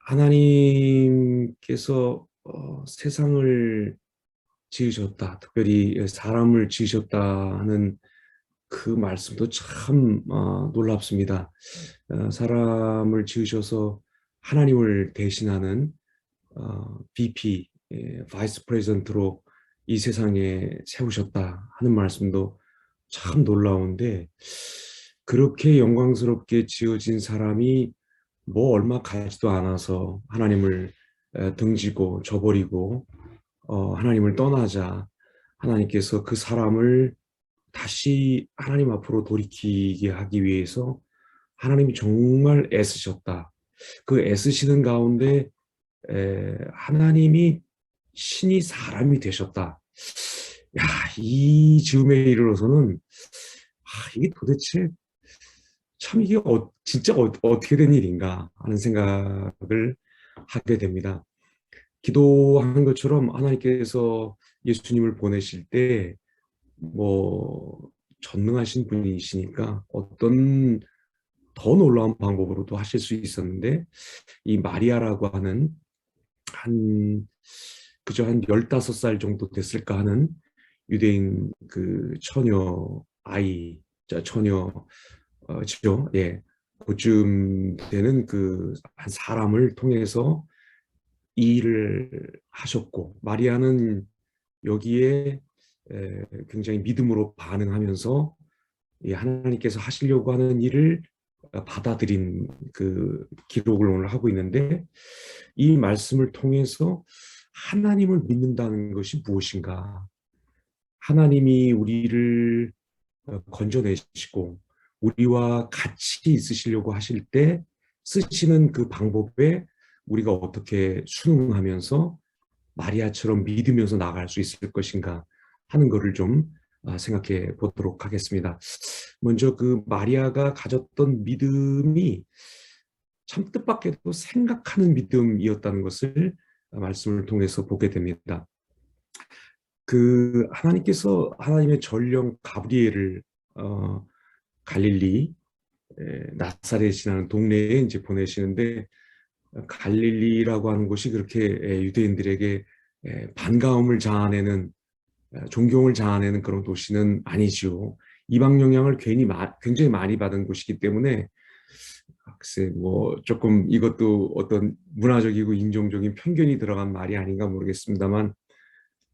하나님께서 세상을 지으셨다, 특별히 사람을 지으셨다 하는 그 말씀도 참 놀랍습니다. 사람을 지으셔서 하나님을 대신하는 VP, 바이스 프레젠트로 이 세상에 세우셨다 하는 말씀도 참 놀라운데, 그렇게 영광스럽게 지어진 사람이 뭐 얼마 가지도 않아서 하나님을 등지고 저버리고 하나님을 떠나자 하나님께서 그 사람을 다시 하나님 앞으로 돌이키게 하기 위해서 하나님이 정말 애쓰셨다. 그 애쓰시는 가운데 하나님이 신이 사람이 되셨다. 야, 이 즈음에 이르러서는 이게 도대체 참 이게 진짜 어떻게 된 일인가 하는 생각을 하게 됩니다. 기도한 것처럼 하나님께서 예수님을 보내실 때 뭐 전능하신 분이시니까 어떤 더 놀라운 방법으로도 하실 수 있었는데, 이 마리아라고 하는 한 그저 한 15살 정도 됐을까 하는 유대인 그 처녀 아이, 처녀 죠. 예. 그쯤 되는 그 한 사람을 통해서 이 일을 하셨고, 마리아는 여기에 굉장히 믿음으로 반응하면서 이 하나님께서 하시려고 하는 일을 받아들인 그 기록을 오늘 하고 있는데, 이 말씀을 통해서 하나님을 믿는다는 것이 무엇인가? 하나님이 우리를 건져내시고 우리와 같이 있으시려고 하실 때 쓰시는 그 방법에 우리가 어떻게 순응하면서 마리아처럼 믿으면서 나아갈 수 있을 것인가 하는 것을 좀 생각해 보도록 하겠습니다. 먼저 그 마리아가 가졌던 믿음이 참 뜻밖에도 생각하는 믿음이었다는 것을 말씀을 통해서 보게 됩니다. 그 하나님께서 하나님의 전령 가브리엘을 갈릴리 나사렛이라는 동네에 이제 보내시는데, 갈릴리라고 하는 곳이 그렇게 유대인들에게 반가움을 자아내는, 존경을 자아내는 그런 도시는 아니지요. 이방 영향을 굉장히 많이 받은 곳이기 때문에 글쎄 뭐 조금 이것도 어떤 문화적이고 인종적인 편견이 들어간 말이 아닌가 모르겠습니다만,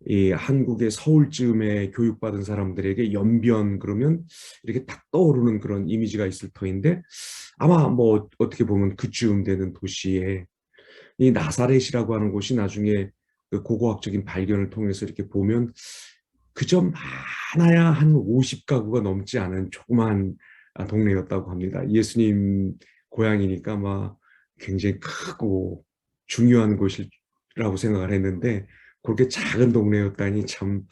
이 한국의 서울쯤에 교육받은 사람들에게 연변 그러면 이렇게 딱 떠오르는 그런 이미지가 있을 터인데, 아마 뭐 어떻게 보면 그쯤 되는 도시에 이 나사렛이라고 하는 곳이 나중에 그 고고학적인 발견을 통해서 이렇게 보면 그저 많아야 한 50가구가 넘지 않은 조그만 동네였다고 합니다. 예수님 고향이니까 막 굉장히 크고 중요한 곳이라고 생각을 했는데, 그렇게 작은 동네였다니 참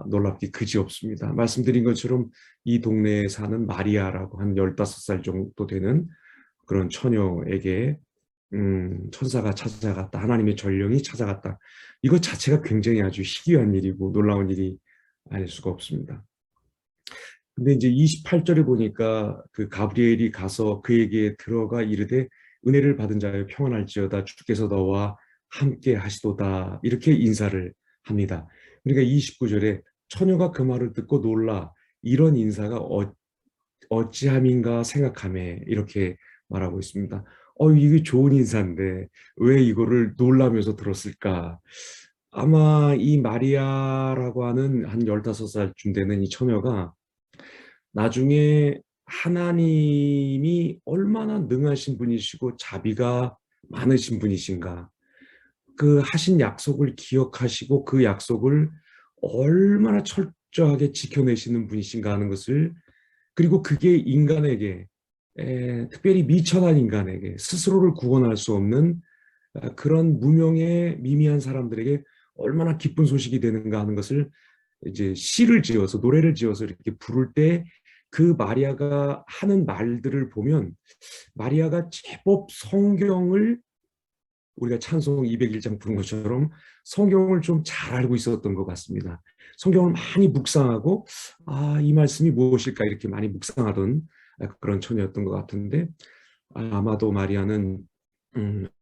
놀랍기 그지없습니다. 말씀드린 것처럼 이 동네에 사는 마리아라고 한 15살 정도 되는 그런 처녀에게 천사가 찾아갔다, 하나님의 전령이 찾아갔다. 이것 자체가 굉장히 아주 희귀한 일이고 놀라운 일이 아닐 수가 없습니다. 근데 이제 28절에 보니까 그 가브리엘이 가서 그에게 들어가 이르되 은혜를 받은 자여 평안할지어다, 주께서 너와 함께 하시도다, 이렇게 인사를 합니다. 그러니까 29절에 처녀가 그 말을 듣고 놀라 이런 인사가 어찌함인가 생각하며 이렇게 말하고 있습니다. 이게 좋은 인사인데 왜 이거를 놀라면서 들었을까? 아마 이 마리아라고 하는 한 15살쯤 되는 이 처녀가 나중에 하나님이 얼마나 능하신 분이시고 자비가 많으신 분이신가, 그 하신 약속을 기억하시고 그 약속을 얼마나 철저하게 지켜내시는 분이신가 하는 것을, 그리고 그게 인간에게, 특별히 미천한 인간에게 스스로를 구원할 수 없는 그런 무명의 미미한 사람들에게 얼마나 기쁜 소식이 되는가 하는 것을 이제 시를 지어서 노래를 지어서 이렇게 부를 때 그 마리아가 하는 말들을 보면, 마리아가 제법 성경을, 우리가 찬송 201장 부른 것처럼 성경을 좀 잘 알고 있었던 것 같습니다. 성경을 많이 묵상하고 이 말씀이 무엇일까 이렇게 많이 묵상하던 그런 처녀였던 것 같은데, 아마도 마리아는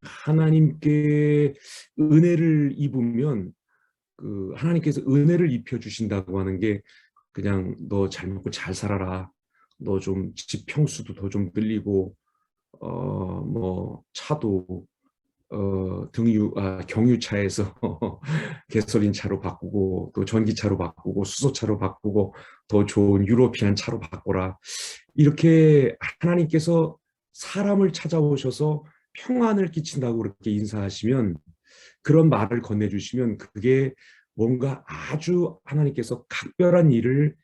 하나님께 은혜를 입으면 그 하나님께서 은혜를 입혀 주신다고 하는 게 그냥 너 잘 먹고 잘 살아라. 너 좀 집 평수도 더 좀 늘리고 뭐 차도 경유차에서 가솔린 차로 바꾸고 또 전기차로 바꾸고 수소차로 바꾸고 더 좋은 유로피안 차로 바꿔라. 이렇게 하나님께서 사람을 찾아오셔서 평안을 끼친다고 그렇게 인사하시면 그런 말을 건네주시면 그게 뭔가 아주 하나님께서 각별한 일을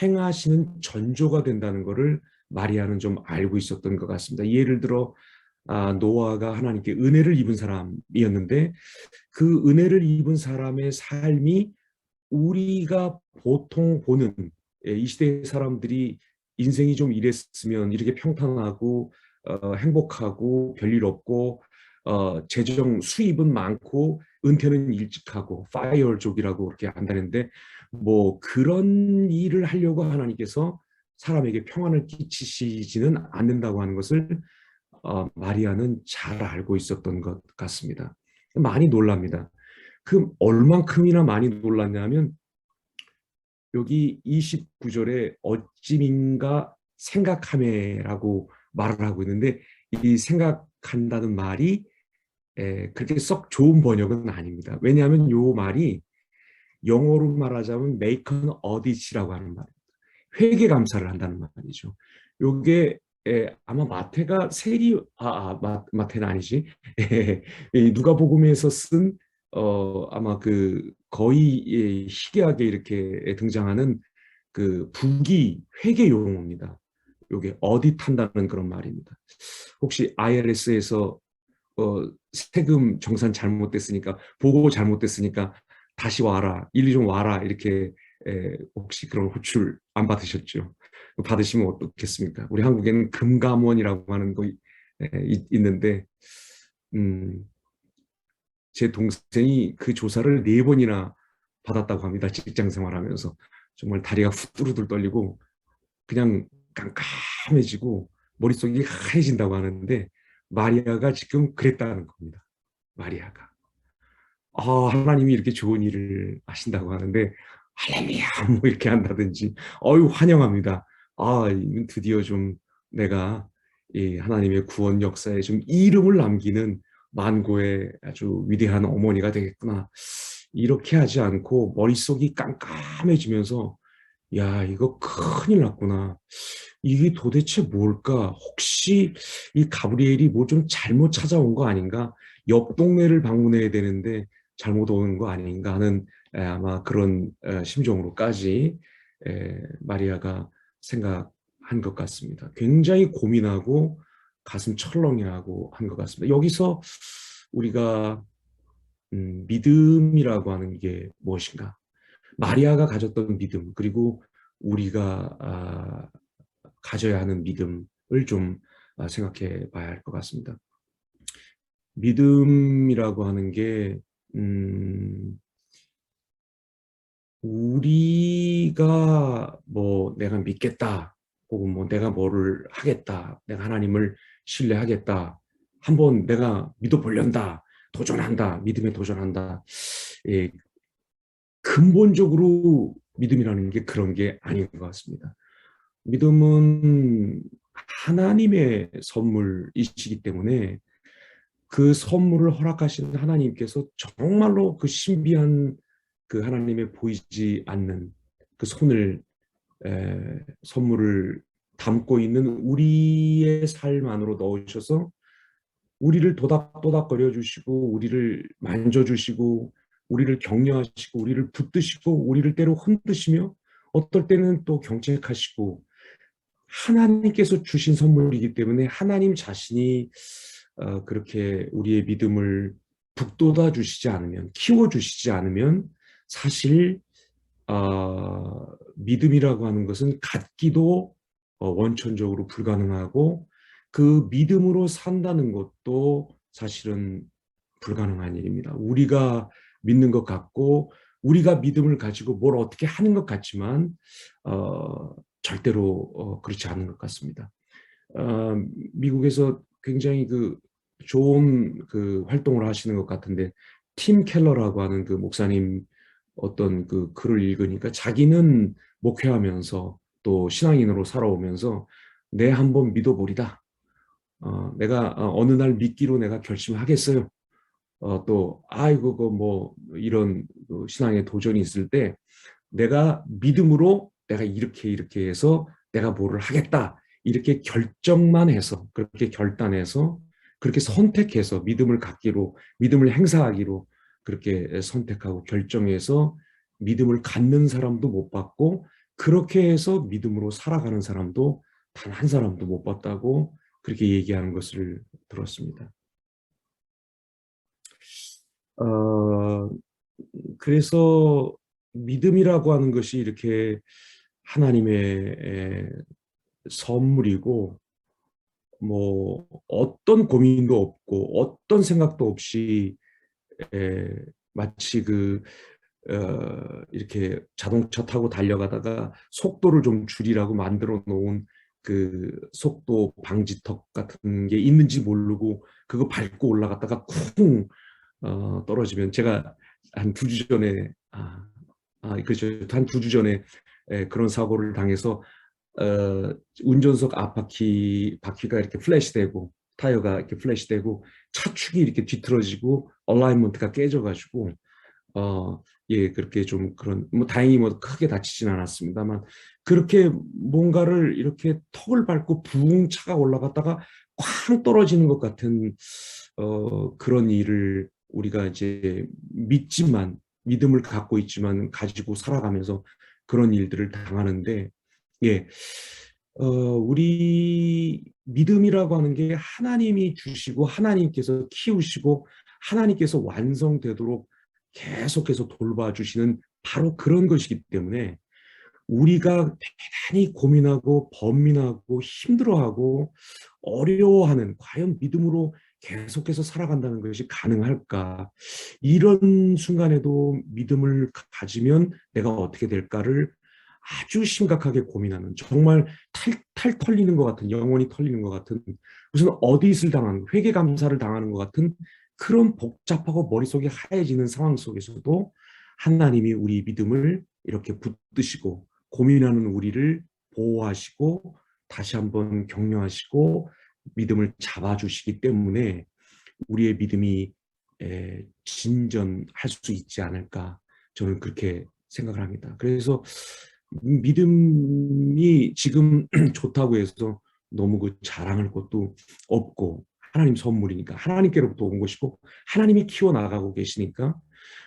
행하시는 전조가 된다는 것을 마리아는 좀 알고 있었던 것 같습니다. 예를 들어 노아가 하나님께 은혜를 입은 사람이었는데 그 은혜를 입은 사람의 삶이 우리가 보통 보는 이 시대의 사람들이 인생이 좀 이랬으면 이렇게 평탄하고 행복하고 별일 없고 재정 수입은 많고 은퇴는 일찍 하고 파이어족이라고 그렇게 한다는데 뭐 그런 일을 하려고 하나님께서 사람에게 평안을 끼치시지는 않는다고 하는 것을 마리아는 잘 알고 있었던 것 같습니다. 많이 놀랍니다. 그 얼만큼이나 많이 놀랐냐면 여기 29절에 어찌민가 생각하매라고 말을 하고 있는데 이 생각한다는 말이 그렇게 썩 좋은 번역은 아닙니다. 왜냐하면 이 말이 영어로 말하자면 make an audit이라고 하는 말입니다. 회계 감사를 한다는 말이죠. 요게 아마 마태가 마태는 아니지. 누가복음에서 쓴 아마 그 거의 희귀하게 이렇게 등장하는 그 부기 회계 용어입니다. 요게 어디탄다는 그런 말입니다. 혹시 IRS에서 세금 정산 잘못됐으니까 보고 잘못됐으니까 다시 와라, 일리 좀 와라 이렇게 혹시 그런 호출 안 받으셨죠? 받으시면 어떻겠습니까? 우리 한국에는 금감원이라고 하는 거 있는데 음, 제 동생이 그 조사를 4번이나 받았다고 합니다. 직장 생활하면서 정말 다리가 후들후들 떨리고 그냥 깜깜해지고 머릿속이 하얘진다고 하는데 마리아가 지금 그랬다는 겁니다. 마리아가. 하나님이 이렇게 좋은 일을 하신다고 하는데 할렐루야 뭐 이렇게 한다든지 환영합니다. 드디어 좀 내가 이 하나님의 구원 역사에 좀 이름을 남기는 만고의 아주 위대한 어머니가 되겠구나. 이렇게 하지 않고 머릿속이 깜깜해지면서 야, 이거 큰일 났구나. 이게 도대체 뭘까? 혹시 이 가브리엘이 뭐 좀 잘못 찾아온 거 아닌가? 옆 동네를 방문해야 되는데 잘못 오는 거 아닌가 하는 아마 그런 심정으로까지 마리아가 생각한 것 같습니다. 굉장히 고민하고 가슴 철렁해하고 한 것 같습니다. 여기서 우리가 믿음이라고 하는 게 무엇인가? 마리아가 가졌던 믿음 그리고 우리가 가져야 하는 믿음을 좀 생각해 봐야 할 것 같습니다. 믿음이라고 하는 게 우리가 뭐 내가 믿겠다 혹은 뭐 내가 뭐를 하겠다 내가 하나님을 신뢰하겠다 한번 내가 믿어보련다 도전한다 믿음에 도전한다 근본적으로 믿음이라는 게 그런 게 아닌 것 같습니다. 믿음은 하나님의 선물이시기 때문에 그 선물을 허락하신 하나님께서 정말로 그 신비한 그 하나님의 보이지 않는 그 손을 선물을 담고 있는 우리의 삶 안으로 넣으셔서 우리를 도닥도닥거려 주시고 우리를 만져주시고 우리를 격려하시고 우리를 붙드시고 우리를 때로 흔드시며 어떨 때는 또 경책하시고 하나님께서 주신 선물이기 때문에 하나님 자신이 그렇게 우리의 믿음을 북돋아 주시지 않으면 키워 주시지 않으면 사실 믿음이라고 하는 것은 갖기도 원천적으로 불가능하고 그 믿음으로 산다는 것도 사실은 불가능한 일입니다. 우리가 믿는 것 같고 우리가 믿음을 가지고 뭘 어떻게 하는 것 같지만 절대로 그렇지 않은 것 같습니다. 미국에서 굉장히 그 좋은 그 활동을 하시는 것 같은데, 팀 켈러라고 하는 그 목사님 어떤 그 글을 읽으니까 자기는 목회하면서 또 신앙인으로 살아오면서 내 한번 믿어보리다. 내가 어느 날 믿기로 내가 결심하겠어요. 또 아이고 그뭐 이런 그 신앙의 도전이 있을 때 내가 믿음으로 내가 이렇게 이렇게 해서 내가 뭐를 하겠다. 이렇게 결정만 해서 그렇게 결단해서 그렇게 선택해서 믿음을 갖기로 믿음을 행사하기로 그렇게 선택하고 결정해서 믿음을 갖는 사람도 못 봤고 그렇게 해서 믿음으로 살아가는 사람도 단 한 사람도 못 봤다고 그렇게 얘기하는 것을 들었습니다. 어, 그래서 믿음이라고 하는 것이 이렇게 하나님의 선물이고 뭐 어떤 고민도 없고 어떤 생각도 없이 에, 마치 이렇게 자동차 타고 달려가다가 속도를 좀 줄이라고 만들어 놓은 그 속도 방지턱 같은 게 있는지 모르고 그거 밟고 올라갔다가 쿵 떨어지면 제가 한 2주 전에 그렇죠. 한 2주 전에 그런 사고를 당해서 운전석 앞바퀴가 이렇게 플래시되고 타이어가 이렇게 플래시되고 차축이 이렇게 뒤틀어지고 얼라이먼트가 깨져가지고 예 그렇게 좀 그런 뭐 다행히 뭐 크게 다치진 않았습니다만 그렇게 뭔가를 이렇게 턱을 밟고 붕 차가 올라갔다가 쾅 떨어지는 것 같은 그런 일을 우리가 이제 믿음을 갖고 있지만 가지고 살아가면서 그런 일들을 당하는데 예, 우리 믿음이라고 하는 게 하나님이 주시고 하나님께서 키우시고 하나님께서 완성되도록 계속해서 돌봐주시는 바로 그런 것이기 때문에 우리가 대단히 고민하고 번민하고 힘들어하고 어려워하는 과연 믿음으로 계속해서 살아간다는 것이 가능할까? 이런 순간에도 믿음을 가지면 내가 어떻게 될까를 아주 심각하게 고민하는 정말 탈 털리는 것 같은 영혼이 털리는 것 같은 무슨 어디를 당하는 회개감사를 당하는 것 같은 그런 복잡하고 머릿속이 하얘지는 상황 속에서도 하나님이 우리 믿음을 이렇게 붙드시고 고민하는 우리를 보호하시고 다시 한번 격려하시고 믿음을 잡아주시기 때문에 우리의 믿음이 진전할 수 있지 않을까 저는 그렇게 생각을 합니다. 그래서 믿음이 지금 좋다고 해서 너무 그 자랑할 것도 없고 하나님 선물이니까 하나님께로부터 온 것이고 하나님이 키워나가고 계시니까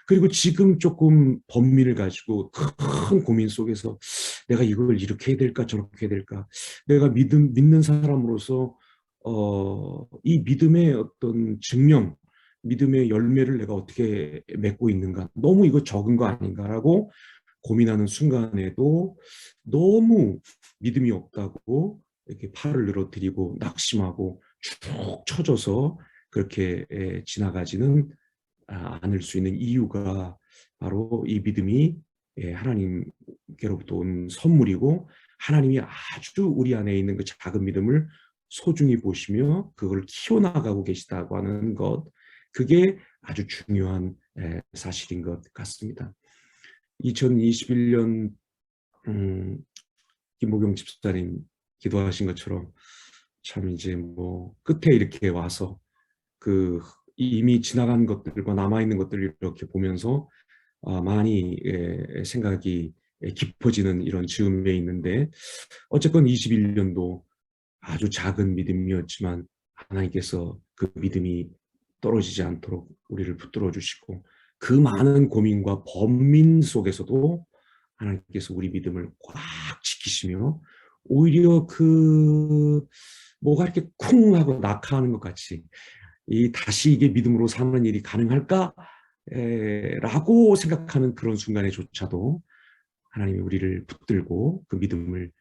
그리고 지금 조금 번민을 가지고 큰 고민 속에서 내가 이걸 이렇게 해야 될까 저렇게 해야 될까 내가 믿는 사람으로서 이 믿음의 어떤 증명 믿음의 열매를 내가 어떻게 맺고 있는가 너무 이거 적은 거 아닌가라고 고민하는 순간에도 너무 믿음이 없다고 이렇게 팔을 늘어뜨리고 낙심하고 쭉 처져서 그렇게 지나가지는 않을 수 있는 이유가 바로 이 믿음이 하나님께로부터 온 선물이고 하나님이 아주 우리 안에 있는 그 작은 믿음을 소중히 보시며 그걸 키워나가고 계시다고 하는 것 그게 아주 중요한 사실인 것 같습니다. 2021년 김보경 집사님 기도하신 것처럼 참 이제 뭐 끝에 이렇게 와서 그 이미 지나간 것들과 남아있는 것들을 이렇게 보면서 많이 생각이 깊어지는 이런 즈음에 있는데 어쨌건 21년도 아주 작은 믿음이었지만 하나님께서 그 믿음이 떨어지지 않도록 우리를 붙들어 주시고 그 많은 고민과 번민 속에서도 하나님께서 우리 믿음을 꽉 지키시며 오히려 그 뭐가 이렇게 쿵 하고 낙하하는 것 같이 다시 이게 믿음으로 사는 일이 가능할까? 라고 생각하는 그런 순간에조차도 하나님이 우리를 붙들고 그 믿음을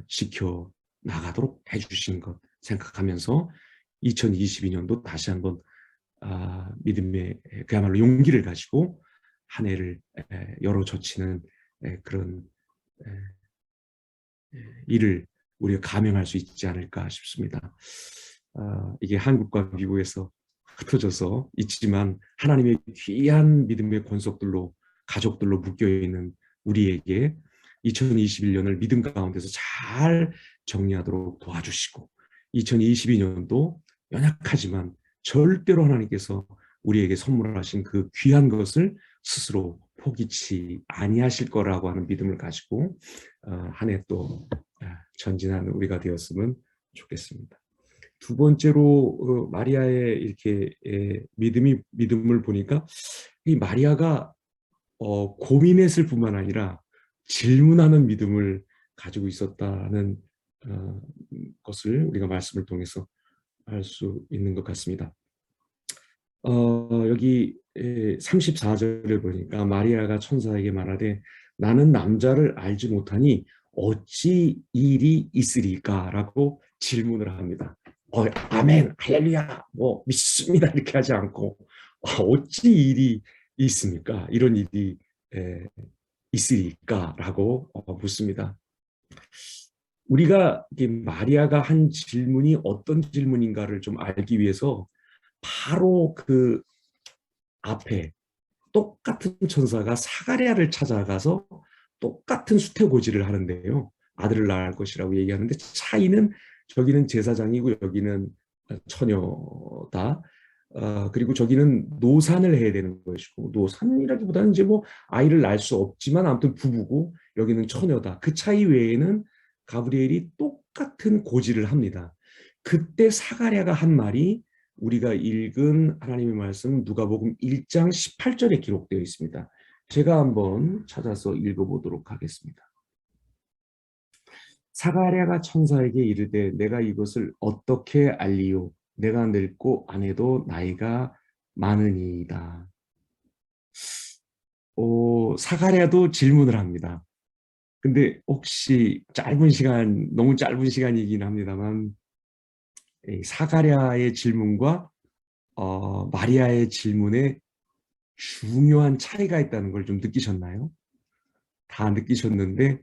지켜 나가도록 해주신 것 생각하면서 2022년도 다시 한번 믿음의 그야말로 용기를 가지고 한 해를 열어젖히는 그런 일을 우리가 감행할 수 있지 않을까 싶습니다. 이게 한국과 미국에서 흩어져서 있지만 하나님의 귀한 믿음의 권속들로 가족들로 묶여 있는 우리에게 2021년을 믿음 가운데서 잘 정리하도록 도와주시고 2022년도 연약하지만 절대로 하나님께서 우리에게 선물하신 그 귀한 것을 스스로 포기치 아니하실 거라고 하는 믿음을 가지고 한 해 또 전진하는 우리가 되었으면 좋겠습니다. 두 번째로 마리아의 이렇게 믿음을 보니까 이 마리아가 고민했을 뿐만 아니라 질문하는 믿음을 가지고 있었다는 것을 우리가 말씀을 통해서 알 수 있는 것 같습니다. 여기 34절을 보니까 마리아가 천사에게 말하되 나는 남자를 알지 못하니 어찌 일이 있으리까? 라고 질문을 합니다. 아멘, 할렐루야, 뭐 믿습니다 이렇게 하지 않고 어찌 일이 있습니까? 이런 일이 있으리까? 라고 묻습니다. 우리가 마리아가 한 질문이 어떤 질문인가를 좀 알기 위해서 바로 그 앞에 똑같은 천사가 사가랴를 찾아가서 똑같은 수태고지를 하는데요. 아들을 낳을 것이라고 얘기하는데 차이는 저기는 제사장이고 여기는 처녀다. 그리고 저기는 노산을 해야 되는 것이고 노산이라기보다는 이제 뭐 아이를 낳을 수 없지만 아무튼 부부고 여기는 처녀다. 그 차이 외에는 가브리엘이 똑같은 고지를 합니다. 그때 사가랴가 한 말이 우리가 읽은 하나님의 말씀 누가복음 1장 18절에 기록되어 있습니다. 제가 한번 찾아서 읽어보도록 하겠습니다. 사가랴가 천사에게 이르되 내가 이것을 어떻게 알리요? 내가 늙고 아내도 나이가 많으니이다. 사가랴도 질문을 합니다. 근데 혹시 너무 짧은 시간이긴 합니다만 사가랴의 질문과 마리아의 질문에 중요한 차이가 있다는 걸 좀 느끼셨나요? 다 느끼셨는데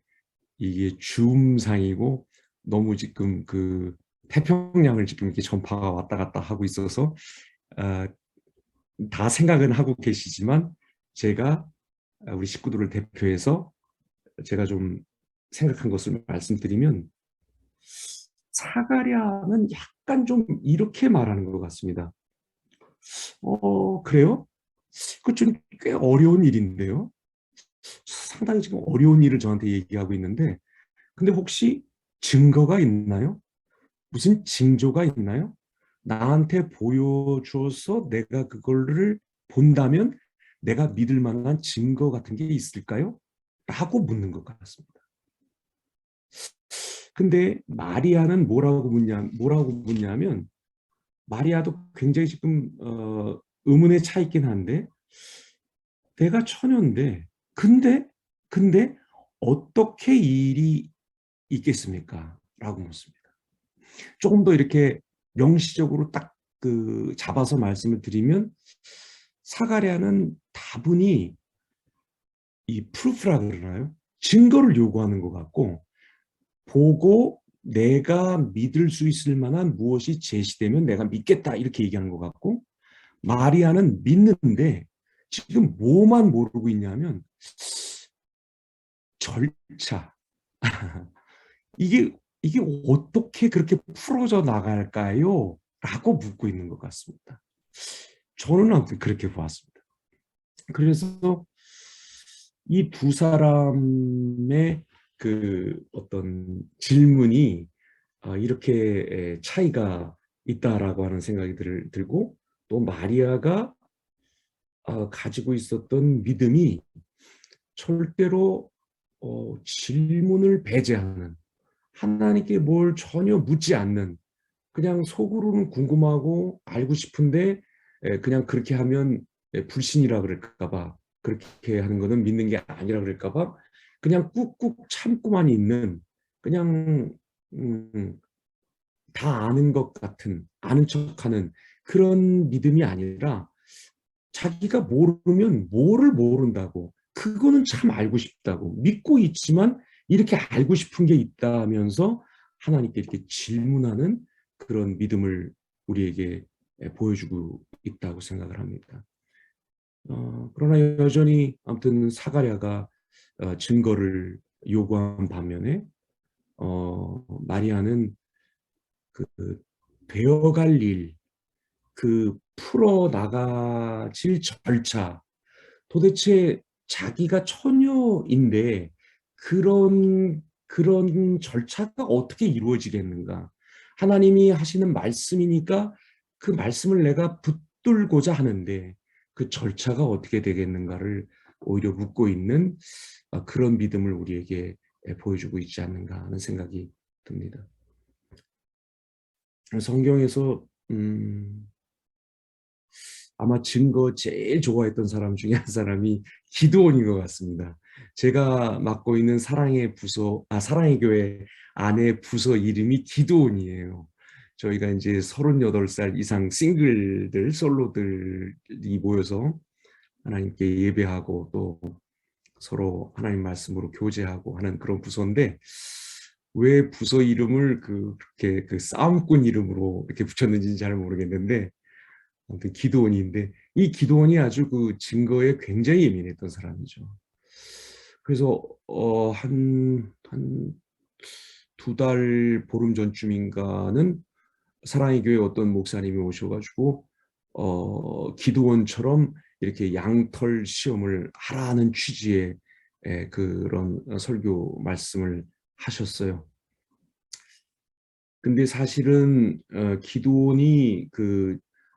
이게 줌상이고 너무 지금 그 태평양을 지금 이렇게 전파가 왔다 갔다 하고 있어서 다 생각은 하고 계시지만 제가 우리 식구들을 대표해서 제가 좀 생각한 것을 말씀드리면 사가랴는 약간 좀 이렇게 말하는 것 같습니다. 그래요? 그 좀 꽤 어려운 일인데요. 상당히 지금 어려운 일을 저한테 얘기하고 있는데 근데 혹시 증거가 있나요? 무슨 징조가 있나요? 나한테 보여줘서 내가 그거를 본다면 내가 믿을 만한 증거 같은 게 있을까요? 라고 묻는 것 같습니다. 근데 마리아는 뭐라고 묻냐면 마리아도 굉장히 지금 의문에 차 있긴 한데 내가 처녀인데 근데 어떻게 일이 있겠습니까? 라고 묻습니다. 조금 더 이렇게 명시적으로 딱 그 잡아서 말씀을 드리면 사가랴는 다분히 이 프루프라 그러나요? 증거를 요구하는 것 같고 보고 내가 믿을 수 있을 만한 무엇이 제시되면 내가 믿겠다 이렇게 얘기하는 것 같고 마리아는 믿는데 지금 뭐만 모르고 있냐면 절차 이게 어떻게 그렇게 풀어져 나갈까요? 라고 묻고 있는 것 같습니다. 저는 아무튼 그렇게 보았습니다. 그래서 이 두 사람의 그 어떤 질문이 이렇게 차이가 있다라고 하는 생각이 들고 또 마리아가 가지고 있었던 믿음이 절대로 질문을 배제하는 하나님께 뭘 전혀 묻지 않는 그냥 속으로는 궁금하고 알고 싶은데 그냥 그렇게 하면 불신이라 그럴까 봐 그렇게 하는 거는 믿는 게 아니라 그럴까 봐 그냥 꾹꾹 참고만 있는 그냥 다 아는 것 같은 아는 척하는 그런 믿음이 아니라 자기가 모르면 뭐를 모른다고 그거는 참 알고 싶다고 믿고 있지만 이렇게 알고 싶은 게 있다면서 하나님께 이렇게 질문하는 그런 믿음을 우리에게 보여주고 있다고 생각을 합니다. 그러나 여전히 아무튼 사가랴가 증거를 요구한 반면에 마리아는 그 되어갈 일, 그 풀어나가질 절차, 도대체 자기가 처녀인데 그런 절차가 어떻게 이루어지겠는가? 하나님이 하시는 말씀이니까 그 말씀을 내가 붙들고자 하는데 그 절차가 어떻게 되겠는가를 오히려 묻고 있는 그런 믿음을 우리에게 보여주고 있지 않는가 하는 생각이 듭니다. 성경에서 아마 증거 제일 좋아했던 사람 중에 한 사람이 기드온인 것 같습니다. 제가 맡고 있는 사랑의 교회 안에 부서 이름이 기드온이에요. 저희가 이제 38살 이상 싱글들, 솔로들이 모여서 하나님께 예배하고 또 서로 하나님 말씀으로 교제하고 하는 그런 부서인데, 왜 부서 이름을 그렇게 싸움꾼 이름으로 이렇게 붙였는지는 잘 모르겠는데, 아무튼 기드온인데, 이 기드온이 아주 그 증거에 굉장히 예민했던 사람이죠. 그래서 한 두 달 보름 전쯤인가는 사랑의 교회 어떤 목사님이 오셔가지고 기드온처럼 이렇게 양털 시험을 하라는 취지의 그런 설교 말씀을 하셨어요. 근데 사실은 기드온이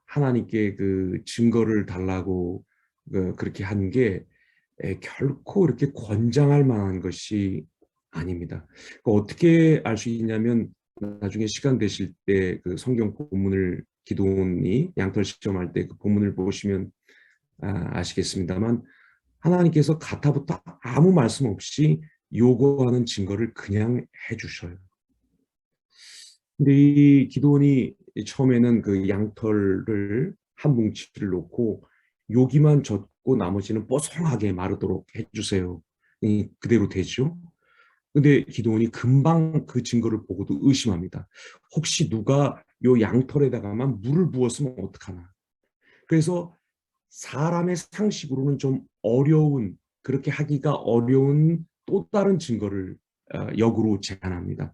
하나님께 그 증거를 달라고 그렇게 한 게 결코 이렇게 권장할 만한 것이 아닙니다. 어떻게 알 수 있냐면 나중에 시간 되실 때 그 성경 본문을 기드온이 양털 시험할 때 그 본문을 보시면 아시겠습니다만, 하나님께서 가타부터 아무 말씀 없이 요구하는 증거를 그냥 해주셔요. 근데 이 기드온이 처음에는 그 양털을 한 뭉치를 놓고 여기만 젖고 나머지는 뽀송하게 마르도록 해주세요. 그대로 되죠. 근데 기드온이 금방 그 증거를 보고도 의심합니다. 혹시 누가 요 양털에다가만 물을 부었으면 어떡하나. 그래서 사람의 상식으로는 좀 어려운, 그렇게 하기가 어려운 또 다른 증거를 역으로 제안합니다.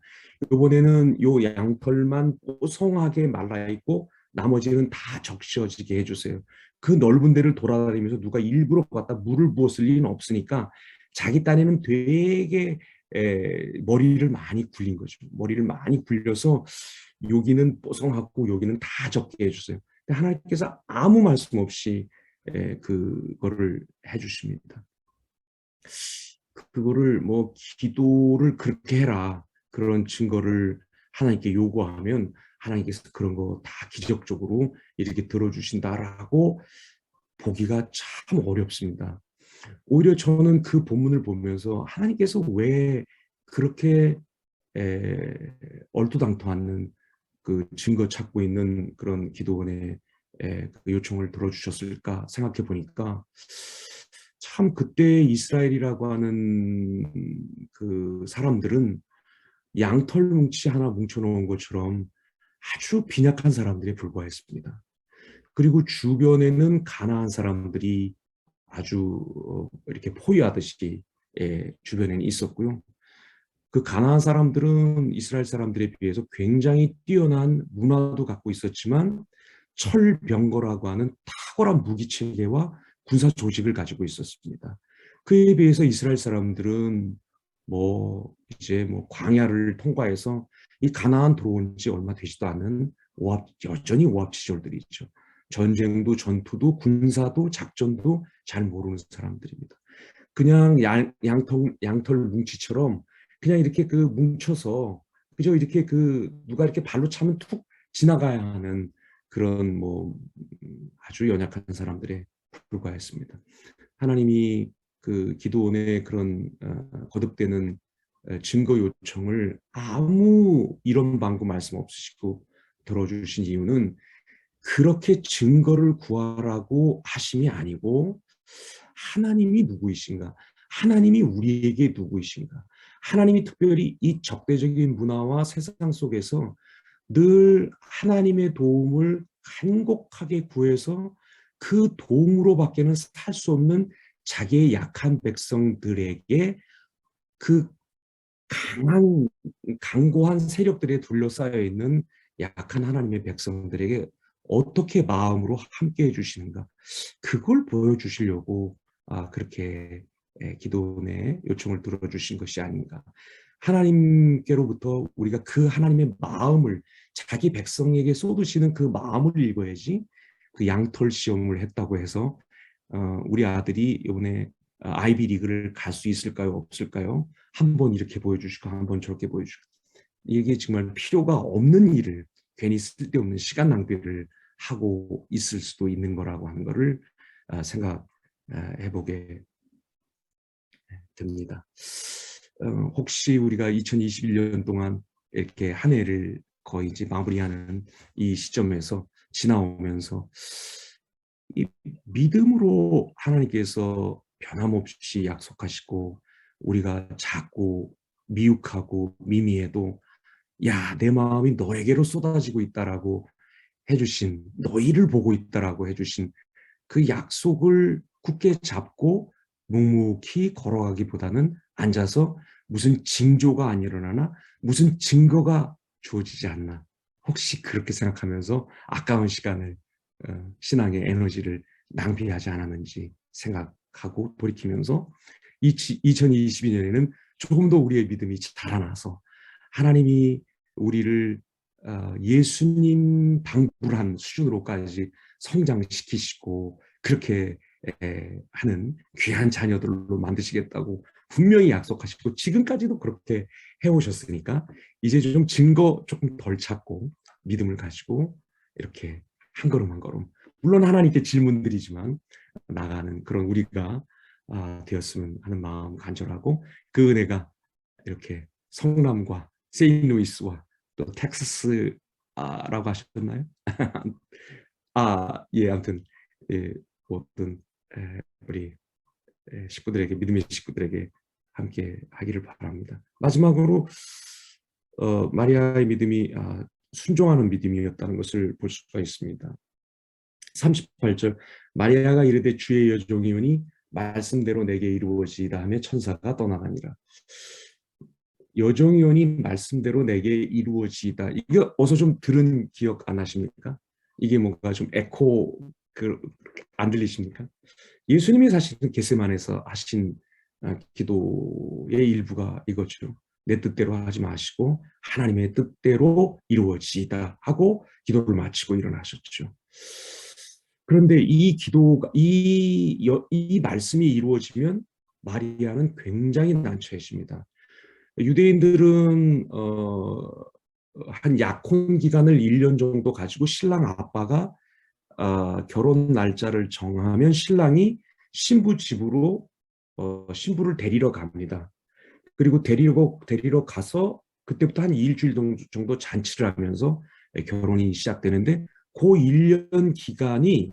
이번에는 요 양털만 뽀송하게 말라있고 나머지는 다 적셔지게 해주세요. 그 넓은 데를 돌아다니면서 누가 일부러 갖다 물을 부었을 리는 없으니까 자기 딴에는 되게 머리를 많이 굴린 거죠. 머리를 많이 굴려서 여기는 뽀송하고 여기는 다 적게 해주세요. 하나님께서 아무 말씀 없이 그거를 해주십니다. 그거를 뭐 기도를 그렇게 해라, 그런 증거를 하나님께 요구하면 하나님께서 그런 거 다 기적적으로 이렇게 들어주신다라고 보기가 참 어렵습니다. 오히려 저는 그 본문을 보면서 하나님께서 왜 그렇게 얼토당토하는 그 증거 찾고 있는 그런 기도원의 그 요청을 들어주셨을까 생각해 보니까, 참 그때 이스라엘이라고 하는 그 사람들은 양털 뭉치 하나 뭉쳐놓은 것처럼 아주 빈약한 사람들에 불과했습니다. 그리고 주변에는 가나안 사람들이 아주 이렇게 포위하듯이 주변에는 있었고요. 그 가나안 사람들은 이스라엘 사람들에 비해서 굉장히 뛰어난 문화도 갖고 있었지만 철병거라고 하는 탁월한 무기 체계와 군사 조직을 가지고 있었습니다. 그에 비해서 이스라엘 사람들은 이제 광야를 통과해서 이 가나안 들어온 지 얼마 되지도 않은 여전히 오합지졸들이죠. 전쟁도 전투도 군사도 작전도 잘 모르는 사람들입니다. 그냥 양털 뭉치처럼 그냥 이렇게 뭉쳐서 그저 이렇게 누가 이렇게 발로 차면 툭 지나가야 하는 그런 아주 연약한 사람들에 불과했습니다. 하나님이 그 기도원의 그런 거듭되는 증거 요청을 아무 이런 방구 말씀 없으시고 들어주신 이유는 그렇게 증거를 구하라고 하심이 아니고, 하나님이 누구이신가? 하나님이 우리에게 누구이신가? 하나님이 특별히 이 적대적인 문화와 세상 속에서 늘 하나님의 도움을 간곡하게 구해서 그 도움으로밖에는 살 수 없는 자기의 약한 백성들에게 그 강고한 세력들에 둘러싸여 있는 약한 하나님의 백성들에게 어떻게 마음으로 함께 해주시는가, 그걸 보여주시려고 그렇게 기도의 요청을 들어주신 것이 아닌가. 하나님께로부터 우리가 그 하나님의 마음을 자기 백성에게 쏟으시는 그 마음을 읽어야지. 그 양털 시험을 했다고 해서 우리 아들이 이번에 아이비 리그를 갈 수 있을까요, 없을까요? 한번 이렇게 보여주시고 한번 저렇게 보여주시고, 이게 정말 필요가 없는 일을, 괜히 쓸데없는 시간 낭비를 하고 있을 수도 있는 거라고 하는 거를 생각해 보게 됩니다. 혹시 우리가 2021년 동안 이렇게 한 해를 거의 이제 마무리하는 이 시점에서 지나오면서 이 믿음으로 하나님께서 변함없이 약속하시고 우리가 작고 미혹하고 미미해도 야, 내 마음이 너에게로 쏟아지고 있다라고 해주신, 너희를 보고 있다라고 해주신 그 약속을 굳게 잡고 묵묵히 걸어가기보다는 앉아서 무슨 징조가 안 일어나나 무슨 증거가 주어지지 않나, 혹시 그렇게 생각하면서 아까운 시간을 신앙의 에너지를 낭비하지 않았는지 생각하고 돌이키면서 2022년에는 조금 더 우리의 믿음이 자라나서 하나님이 우리를 예수님 방불한 수준으로까지 성장시키시고 그렇게 하는 귀한 자녀들로 만드시겠다고 분명히 약속하시고 지금까지도 그렇게 해오셨으니까 이제 좀 증거 조금 덜 찾고 믿음을 가지고 이렇게 한 걸음 한 걸음, 물론 하나님께 질문드리지만 나가는 그런 우리가 되었으면 하는 마음 간절하고, 그 은혜가 이렇게 성남과 세인루이스와 또 텍사스라고 하셨나요? 예, 아무튼 예, 모든 우리 식구들에게, 믿음의 식구들에게 함께 하기를 바랍니다. 마지막으로 마리아의 믿음이 순종하는 믿음이었다는 것을 볼 수가 있습니다. 38절, 마리아가 이르되 주의 여종이오니 말씀대로 내게 이루어지이다 하며 천사가 떠나가니라. 여종이오니 말씀대로 내게 이루어지이다. 이거 어서 좀 들은 기억 안 나십니까? 이게 뭔가 좀 에코 안 들리십니까? 예수님이 사실은 겟세마네에서 하신 기도의 일부가 이거죠. 내 뜻대로 하지 마시고 하나님의 뜻대로 이루어지이다 하고 기도를 마치고 일어나셨죠. 그런데 이 기도가 이 말씀이 이루어지면 마리아는 굉장히 난처해집니다. 유대인들은 한 약혼 기간을 1년 정도 가지고 신랑 아빠가 결혼 날짜를 정하면 신랑이 신부 집으로 신부를 데리러 갑니다. 그리고 데리러 가서 그때부터 한 일주일 정도 잔치를 하면서 결혼이 시작되는데 그 1년 기간이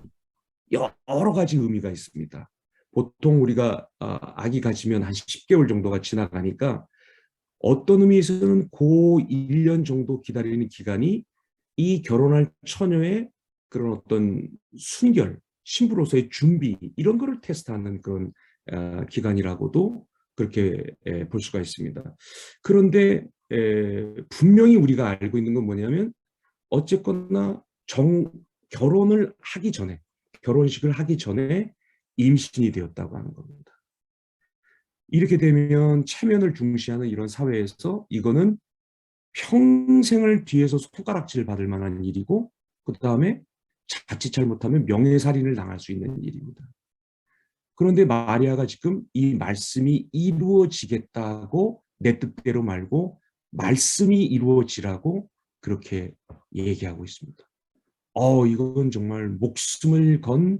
여러 가지 의미가 있습니다. 보통 우리가 아기 가지면 한 10개월 정도가 지나가니까 어떤 의미에서는 그 1년 정도 기다리는 기간이 이 결혼할 처녀의 그런 어떤 순결, 신부로서의 준비, 이런 거를 테스트하는 그런 기간이라고도 그렇게 볼 수가 있습니다. 그런데 분명히 우리가 알고 있는 건 뭐냐면 어쨌거나 결혼을 하기 전에, 결혼식을 하기 전에 임신이 되었다고 하는 겁니다. 이렇게 되면 체면을 중시하는 이런 사회에서 이거는 평생을 뒤에서 손가락질을 받을 만한 일이고, 그 다음에 자칫 잘못하면 명예살인을 당할 수 있는 일입니다. 그런데 마리아가 지금 이 말씀이 이루어지겠다고 내 뜻대로 말고 말씀이 이루어지라고 그렇게 얘기하고 있습니다. 이건 정말 목숨을 건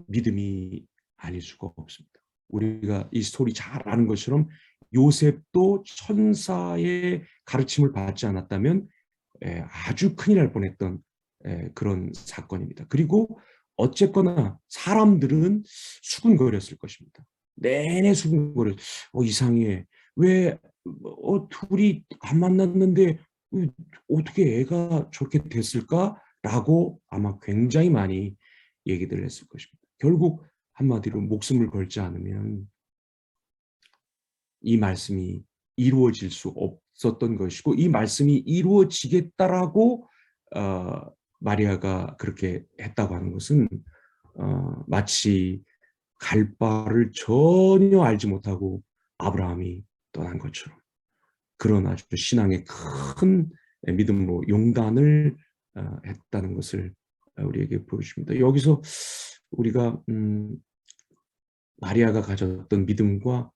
믿음이 아닐 수가 없습니다. 우리가 이 스토리 잘 아는 것처럼 요셉도 천사의 가르침을 받지 않았다면 아주 큰일 날 뻔했던 그런 사건입니다. 그리고 어쨌거나 사람들은 수군거렸을 것입니다. 내내 수군거렸. 이상해. 왜 둘이 안 만났는데 어떻게 애가 저렇게 됐을까라고 아마 굉장히 많이 얘기들 했을 것입니다. 결국 한마디로 목숨을 걸지 않으면 이 말씀이 이루어질 수 없었던 것이고, 이 말씀이 이루어지겠다라고 마리아가 그렇게 했다고 하는 것은 마치 갈 바를 전혀 알지 못하고 아브라함이 떠난 것처럼, 그런 아주 신앙의 큰 믿음으로 용단을 했다는 것을 우리에게 보여줍니다. 여기서 우리가 마리아가 가졌던 믿음과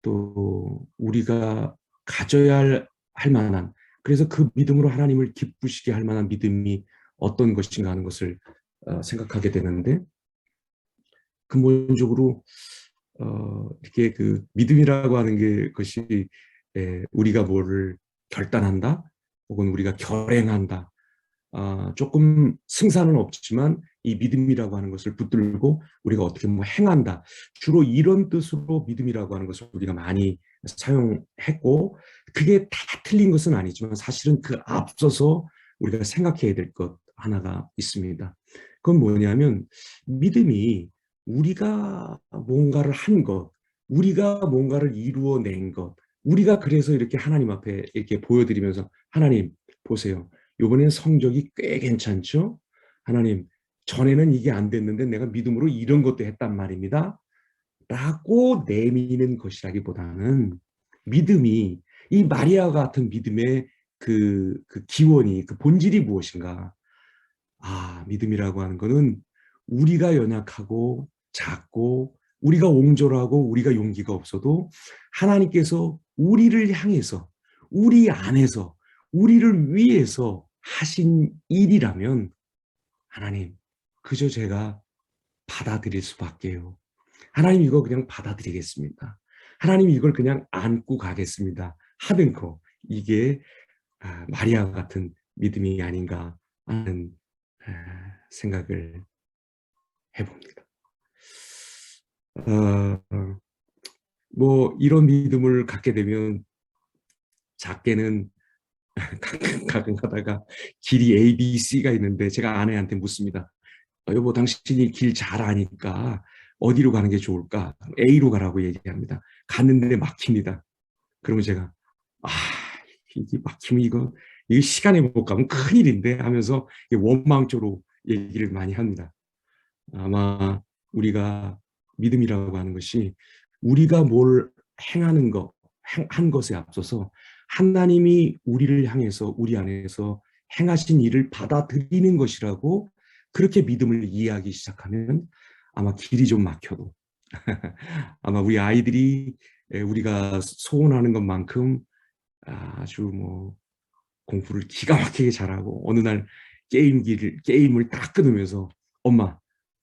또 우리가 가져야 할 만한, 그래서 그 믿음으로 하나님을 기쁘시게 할 만한 믿음이 어떤 것인가 하는 것을 생각하게 되는데, 근본적으로 이렇게 그 믿음이라고 하는 게 것이 우리가 뭐를 결단한다 혹은 우리가 결행한다, 조금 승산은 없지만 이 믿음이라고 하는 것을 붙들고 우리가 어떻게 뭐 행한다, 주로 이런 뜻으로 믿음이라고 하는 것을 우리가 많이 사용했고, 그게 다 틀린 것은 아니지만 사실은 그 앞서서 우리가 생각해야 될 것 하나가 있습니다. 그건 뭐냐면, 믿음이 우리가 뭔가를 한 것, 우리가 뭔가를 이루어낸 것, 우리가 그래서 이렇게 하나님 앞에 이렇게 보여드리면서, 하나님 보세요, 이번엔 성적이 꽤 괜찮죠? 하나님, 전에는 이게 안 됐는데 내가 믿음으로 이런 것도 했단 말입니다. 라고 내미는 것이라기보다는, 믿음이, 이 마리아 같은 믿음의 그 기원이, 그 본질이 무엇인가? 믿음이라고 하는 거는 우리가 연약하고 작고 우리가 옹졸하고 우리가 용기가 없어도 하나님께서 우리를 향해서, 우리 안에서, 우리를 위해서 하신 일이라면, 하나님, 그저 제가 받아들일 수밖에요. 하나님, 이거 그냥 받아들이겠습니다. 하나님, 이걸 그냥 안고 가겠습니다. 하든코, 이게 마리아 같은 믿음이 아닌가 하는 생각을 해봅니다. 뭐 이런 믿음을 갖게 되면 작게는 가끔 가다가 길이 A, B, C가 있는데 제가 아내한테 묻습니다. 여보, 당신이 길 잘 아니까 어디로 가는 게 좋을까? A로 가라고 얘기합니다. 갔는데 막힙니다. 그러면 제가 아, 이게 막히면 이거 시간에 못 가면 큰일인데 하면서 원망적으로 얘기를 많이 합니다. 아마 우리가 믿음이라고 하는 것이 우리가 뭘 행하는 것, 한 것에 앞서서 하나님이 우리를 향해서 우리 안에서 행하신 일을 받아들이는 것이라고, 그렇게 믿음을 이해하기 시작하면 아마 길이 좀 막혀도 아마 우리 아이들이 우리가 소원하는 것만큼 아주 뭐 공부를 기가 막히게 잘하고, 어느 날 게임을 딱 끊으면서 엄마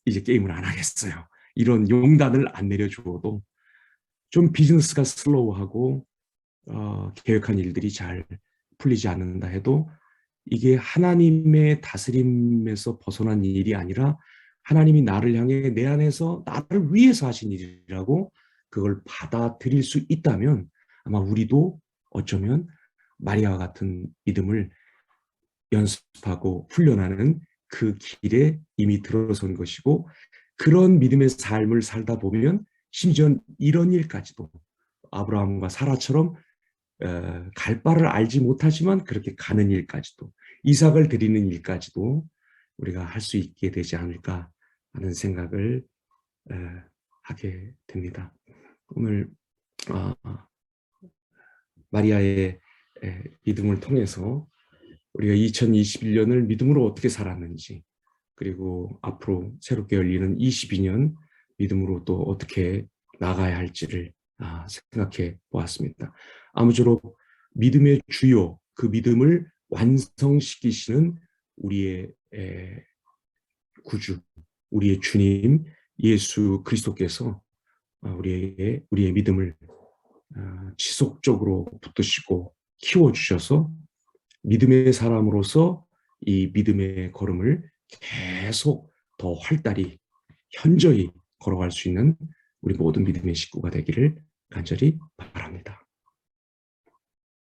이제 게임을 안 하겠어요, 이런 용단을 안 내려주어도, 좀 비즈니스가 슬로우하고 계획한 일들이 잘 풀리지 않는다 해도, 이게 하나님의 다스림에서 벗어난 일이 아니라 하나님이 나를 향해 내 안에서 나를 위해서 하신 일이라고 그걸 받아들일 수 있다면, 아마 우리도 어쩌면 마리아와 같은 믿음을 연습하고 훈련하는 그 길에 이미 들어선 것이고, 그런 믿음의 삶을 살다 보면 심지어 이런 일까지도, 아브라함과 사라처럼 갈 바를 알지 못하지만 그렇게 가는 일까지도, 이삭을 드리는 일까지도 우리가 할 수 있게 되지 않을까 하는 생각을 하게 됩니다. 오늘 마리아의 믿음을 통해서 우리가 2021년을 믿음으로 어떻게 살았는지, 그리고 앞으로 새롭게 열리는 22년 믿음으로 또 어떻게 나가야 할지를 생각해 보았습니다. 아무쪼록 믿음의 주요, 그 믿음을 완성시키시는 우리의 구주, 우리의 주님 예수 그리스도께서 우리의 믿음을 지속적으로 붙드시고 키워주셔서 믿음의 사람으로서 이 믿음의 걸음을 계속 더 활달히 현저히 걸어갈 수 있는 우리 모든 믿음의 식구가 되기를 간절히 바랍니다.